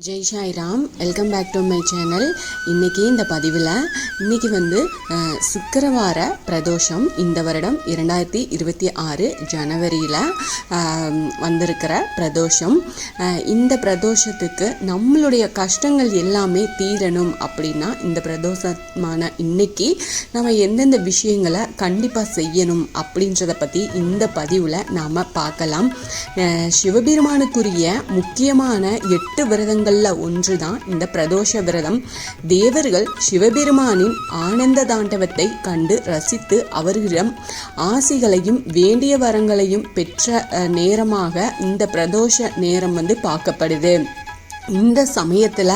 Jai Sairam, welcome back to my channel. இன்றைக்கி இந்த பதிவில் இன்றைக்கி சுக்கிரவார பிரதோஷம். இந்த வருடம் 2026 ஜனவரியில் வந்திருக்கிற பிரதோஷம். இந்த பிரதோஷத்துக்கு நம்மளுடைய கஷ்டங்கள் எல்லாமே தீரணும் அப்படின்னா இந்த பிரதோஷமான இன்னைக்கு நம்ம எந்தெந்த விஷயங்களை கண்டிப்பாக செய்யணும் அப்படின்றத பற்றி இந்த பதிவில் நாம் பார்க்கலாம். சிவபெருமானுக்குரிய முக்கியமான 8 விரதங்கள் ஒன்றுதான் இந்த பிரதோஷ விரதம். தேவர்கள் சிவபெருமானின் ஆனந்த தாண்டவத்தை கண்டு ரசித்து அவர்களிடம் ஆசிகளையும் வேண்டிய வரங்களையும் பெற்ற நேரமாக இந்த பிரதோஷ நேரம் பார்க்கப்படுது. இந்த சமயத்தில்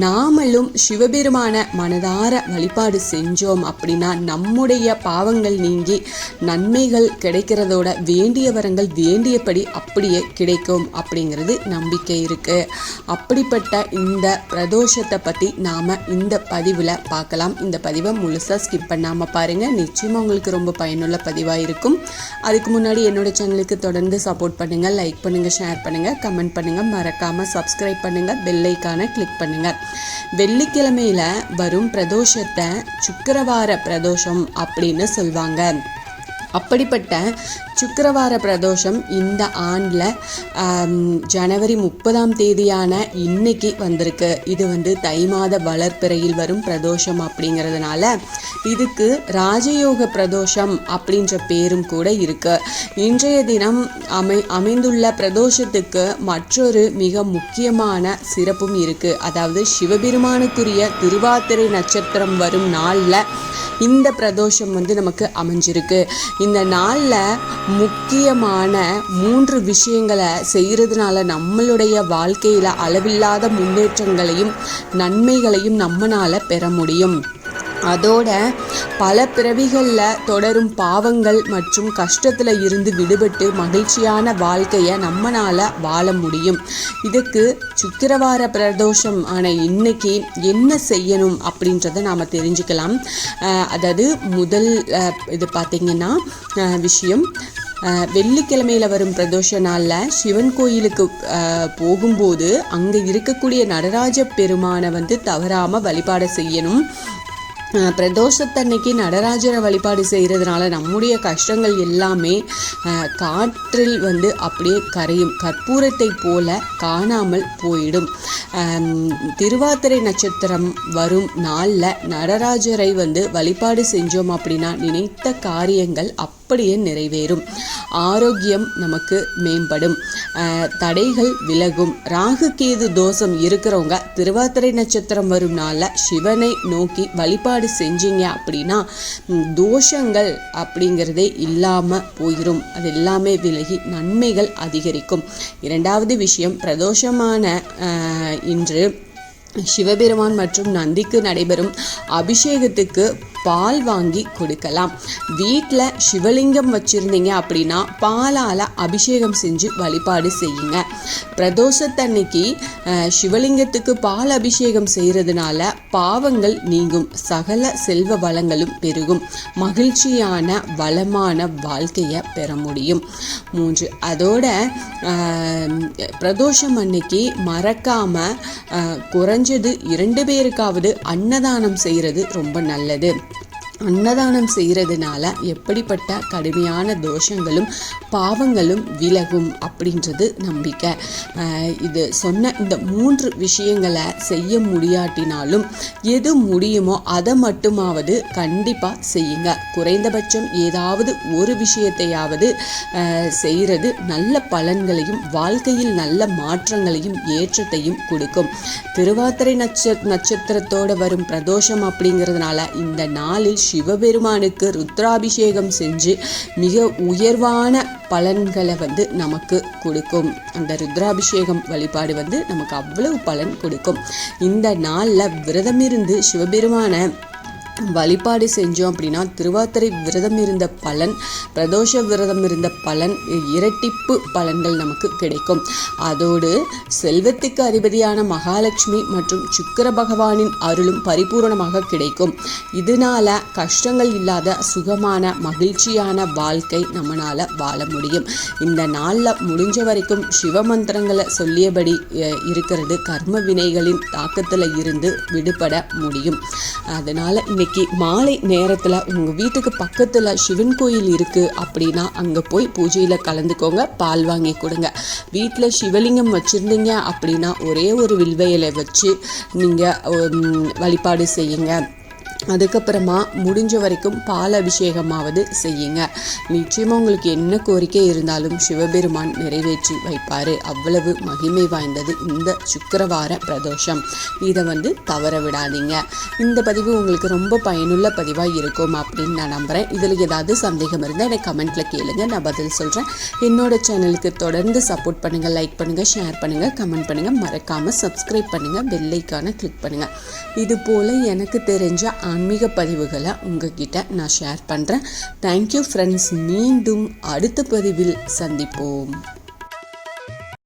நாமளும் சிவபெருமான மனதார வழிபாடு செஞ்சோம் அப்படின்னா நம்முடைய பாவங்கள் நீங்கி நன்மைகள் கிடைக்கிறதோட வேண்டிய வரங்கள் வேண்டியபடி அப்படியே கிடைக்கும் அப்படிங்கிறது நம்பிக்கை இருக்குது. அப்படிப்பட்ட இந்த பிரதோஷத்தை பற்றி நாம் இந்த பதிவில் பார்க்கலாம். இந்த பதிவை முழுசாக ஸ்கிப் பண்ணாமல் பாருங்கள், நிச்சயமாக உங்களுக்கு ரொம்ப பயனுள்ள பதிவாக இருக்கும். அதுக்கு முன்னாடி என்னோட சேனலுக்கு தொடர்ந்து சப்போர்ட் பண்ணுங்கள், லைக் பண்ணுங்கள், ஷேர் பண்ணுங்கள், கமெண்ட் பண்ணுங்கள், மறக்காமல் சப்ஸ்கிரைப் பண்ணுங்கள், பெல் ஐகானை கிளிக் பண்ணுங்க. வெள்ளிக்கிழமையில வரும் பிரதோஷத்தை சுக்கிரவார பிரதோஷம் அப்படின்னு சொல்வாங்க. அப்படிப்பட்ட சுக்கிரவார பிரதோஷம் இந்த ஆண்டில் ஜனவரி 30ஆம் தேதியான இன்னைக்கு வந்திருக்கு. இது தை மாத வளர்ப்பிறையில் வரும் பிரதோஷம் அப்படிங்கிறதுனால இதுக்கு ராஜயோக பிரதோஷம் அப்படின்ற பேரும் கூட இருக்கு. இன்றைய தினம் அமைந்துள்ள பிரதோஷத்துக்கு மற்றொரு மிக முக்கியமான சிறப்பும் இருக்கு. அதாவது சிவபெருமானுக்குரிய திருவாதிரை நட்சத்திரம் வரும் நாளில் இந்த பிரதோஷம் நமக்கு அமைஞ்சிருக்கு. இந்த நாளில் முக்கியமான 3 விஷயங்களை செய்கிறதுனால நம்மளுடைய வாழ்க்கையில் அளவில்லாத முன்னேற்றங்களையும் நன்மைகளையும் நம்மளால் பெற முடியும். அதோட பல பிறவிகளில் தொடரும் பாவங்கள் மற்றும் கஷ்டத்தில் இருந்து விடுபட்டு மகிழ்ச்சியான வாழ்க்கையை நம்மளால் வாழ முடியும். இதுக்கு சுக்கிரவார பிரதோஷம் ஆன இன்னைக்கு என்ன செய்யணும் அப்படின்றத நாம் தெரிஞ்சுக்கலாம். அதாவது முதல் இது பார்த்திங்கன்னா விஷயம், வெள்ளிக்கிழமையில் வரும் பிரதோஷ நாளில் சிவன் கோயிலுக்கு போகும்போது அங்கே இருக்கக்கூடிய நடராஜ பெருமானை தவறாமல் வழிபாடு செய்யணும். பிரதோஷத்தன்னைக்கு நடராஜரை வழிபாடு செய்கிறதுனால நம்முடைய கஷ்டங்கள் எல்லாமே காற்றில் அப்படியே கரையும், கற்பூரத்தை போல காணாமல் போயிடும். திருவாதிரை நட்சத்திரம் வரும் நாளில் நடராஜரை வழிபாடு செஞ்சோம் அப்படின்னா நினைத்த காரியங்கள் அப்படியே நிறைவேறும். ஆரோக்கியம் நமக்கு மேம்படும், தடைகள் விலகும். ராகு கேது தோஷம் இருக்கிறவங்க திருவாதிரை நட்சத்திரம் வரும் நாளில் சிவனை நோக்கி வழிபாடு செஞ்சீங்க அப்படின்னா தோஷங்கள் அப்படிங்கிறதே இல்லாமல் போயிடும். அது எல்லாமே விலகி நன்மைகள் அதிகரிக்கும். 2வது விஷயம், பிரதோஷமான இன்று சிவபெருமான் மற்றும் நந்திக்கு நடைபெறும் அபிஷேகத்துக்கு பால் வாங்கி கொடுக்கலாம். வீட்டில் சிவலிங்கம் வச்சுருந்தீங்க அப்படின்னா பாலால் அபிஷேகம் செஞ்சு வழிபாடு செய்யுங்க. பிரதோஷத்தன்னைக்கு சிவலிங்கத்துக்கு பால் அபிஷேகம் செய்கிறதுனால பாவங்கள் நீங்கும், சகல செல்வ வளங்களும் பெருகும், மகிழ்ச்சியான வளமான வாழ்க்கையை பெற முடியும். 3, அதோட பிரதோஷம் அன்னைக்கு மறக்காமல் குறைஞ்சது 2 பேருக்காவது அன்னதானம் செய்கிறது ரொம்ப நல்லது. அன்னதானம் செய்கிறதுனால எப்படிப்பட்ட கடுமையான தோஷங்களும் பாவங்களும் விலகும் அப்படின்றது நம்பிக்கை. இது சொன்ன இந்த 3 விஷயங்களை செய்ய முடியாட்டினாலும் எது முடியுமோ அதை மட்டுமாவது கண்டிப்பாக செய்யுங்க. குறைந்தபட்சம் ஏதாவது ஒரு விஷயத்தையாவது செய்கிறது நல்ல பலன்களையும் வாழ்க்கையில் நல்ல மாற்றங்களையும் ஏற்றத்தையும் கொடுக்கும். திருவாதிரை நட்சத்திரத்தோடு வரும் பிரதோஷம் அப்படிங்கிறதுனால இந்த நாளில் சிவபெருமானுக்கு ருத்ராபிஷேகம் செஞ்சு மிக உயர்வான பலன்களை நமக்கு கொடுக்கும். அந்த ருத்ராபிஷேகம் வழிபாடு நமக்கு அவ்வளவு பலன் கொடுக்கும். இந்த நாளில் விரதமிருந்து சிவபெருமான வழிபாடு செஞ்சோம் அப்படின்னா திருவாதிரை விரதம் இருந்த பலன், பிரதோஷ விரதம் இருந்த பலன், இரட்டிப்பு பலன்கள் நமக்கு கிடைக்கும். அதோடு செல்வத்துக்கு அதிபதியான மகாலட்சுமி மற்றும் சுக்கிர பகவானின் அருளும் பரிபூரணமாக கிடைக்கும். இதனால கஷ்டங்கள் இல்லாத சுகமான மகிழ்ச்சியான வாழ்க்கை நம்மளால வாழ முடியும். இந்த நாளில் முடிஞ்ச வரைக்கும் சிவமந்திரங்களை சொல்லியபடி இருக்கிறது கர்ம வினைகளின் தாக்கத்தில் இருந்து விடுபட முடியும். அதனால் இன்னைக்கு மாலை நேரத்தில் உங்கள் வீட்டுக்கு பக்கத்தில் சிவன் கோயில் இருக்குது அப்படின்னா அங்கே போய் பூஜையில் கலந்துக்கோங்க, பால் வாங்கி கொடுங்க. வீட்டில் சிவலிங்கம் வச்சுருந்தீங்க அப்படின்னா ஒரே ஒரு வில்வ இலை வச்சு நீங்கள் வழிபாடு செய்யுங்க. அதுக்கப்புறமா முடிஞ்ச வரைக்கும் பால் அபிஷேகமாவது செய்யுங்க. நிச்சயமாக உங்களுக்கு என்ன கோரிக்கை இருந்தாலும் சிவபெருமான் நிறைவேற்றி வைப்பார். அவ்வளவு மகிமை வாய்ந்தது இந்த சுக்கிரவார பிரதோஷம். இதை தவற விடாதீங்க. இந்த பதிவு உங்களுக்கு ரொம்ப பயனுள்ள பதிவாக இருக்கும் அப்படின்னு நான் நம்புகிறேன். இதில் ஏதாவது சந்தேகம் இருந்தால் எனக்கு கமெண்ட்டில் கேளுங்க, நான் பதில் சொல்கிறேன். என்னோட சேனலுக்கு தொடர்ந்து சப்போர்ட் பண்ணுங்கள், லைக் பண்ணுங்கள், ஷேர் பண்ணுங்கள், கமெண்ட் பண்ணுங்கள், மறக்காமல் சப்ஸ்கிரைப் பண்ணுங்கள், பெல் ஐக்கானை கிளிக் பண்ணுங்கள். இது போல் எனக்கு தெரிஞ்ச ஆன்மீக பதிவுகளை உங்ககிட்ட நான் ஷேர் பண்ணுறேன். Thank you friends. மீண்டும் அடுத்த பதிவில் சந்திப்போம்.